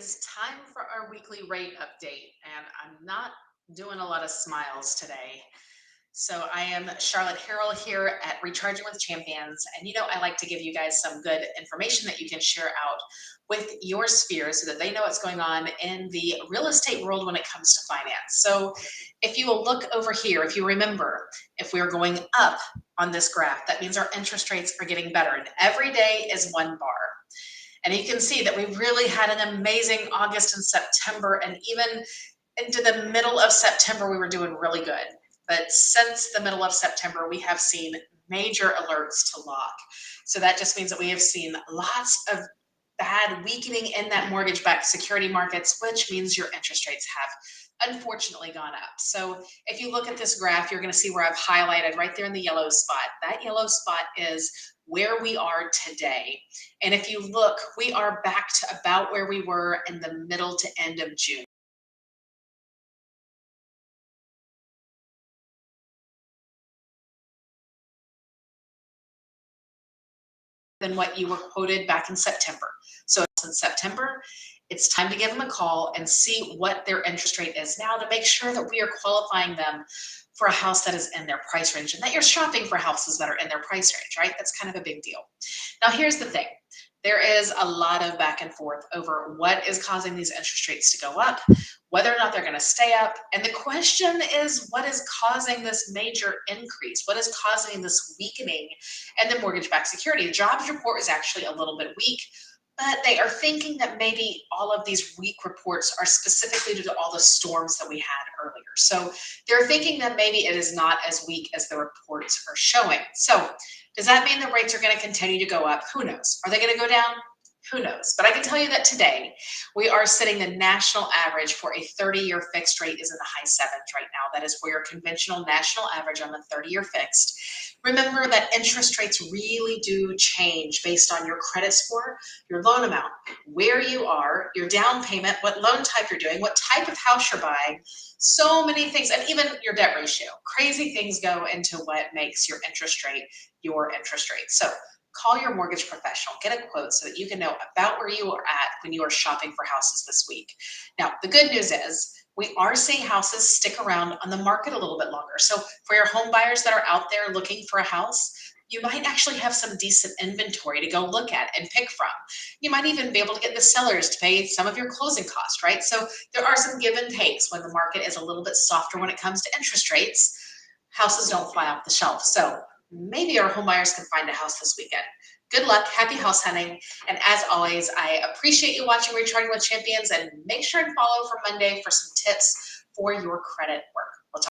is time for our weekly rate update, and I'm not doing a lot of smiles today. So, I am Charlotte Harrell here at Recharging with Champions. And I like to give you guys some good information that you can share out with your sphere so that they know what's going on in the real estate world when it comes to finance. So, if you will look over here, if you remember, if we're going up on this graph, that means our interest rates are getting better. And every day is one bar. And you can see that we really had an amazing August and September, and even into the middle of September, we were doing really good. But since the middle of September, we have seen major alerts to lock. So that just means that we have seen lots of bad weakening in that mortgage-backed security markets, which means your interest rates have unfortunately gone up. So if you look at this graph, you're going to see where I've highlighted right there in the yellow spot. That yellow spot is where we are today. And if you look, we are back to about where we were in the middle to end of June. Than what you were quoted back in September. So in September, it's time to give them a call and see what their interest rate is now to make sure that we are qualifying them for a house that is in their price range and that you're shopping for houses that are in their price range, right? That's kind of a big deal. Now, here's the thing. There is a lot of back and forth over what is causing these interest rates to go up, whether or not they're going to stay up. And the question is, what is causing this major increase? What is causing this weakening in the mortgage-backed security? The jobs report is actually a little bit weak, but they are thinking that maybe all of these weak reports are specifically due to all the storms that we had earlier. So they're thinking that maybe it is not as weak as the reports are showing. So does that mean the rates are going to continue to go up? Who knows? Are they going to go down? Who knows? But I can tell you that today we are sitting the national average for a 30-year fixed rate is in the high sevens right now. That is for your conventional national average on the 30-year fixed. Remember that interest rates really do change based on your credit score, your loan amount, where you are, your down payment, what loan type you're doing, what type of house you're buying, so many things, and even your debt ratio. Crazy things go into what makes your interest rate your interest rate. So call your mortgage professional, get a quote so that you can know about where you are at when you are shopping for houses this week. Now, the good news is we are seeing houses stick around on the market a little bit longer. So for your home buyers that are out there looking for a house, you might actually have some decent inventory to go look at and pick from. You might even be able to get the sellers to pay some of your closing costs, right? So there are some give and takes when the market is a little bit softer when it comes to interest rates. Houses don't fly off the shelf. So maybe our home buyers can find a house this weekend. Good luck, happy house hunting, and as always, I appreciate you watching Recharging with Champions, and make sure and follow for Monday for some tips for your credit work.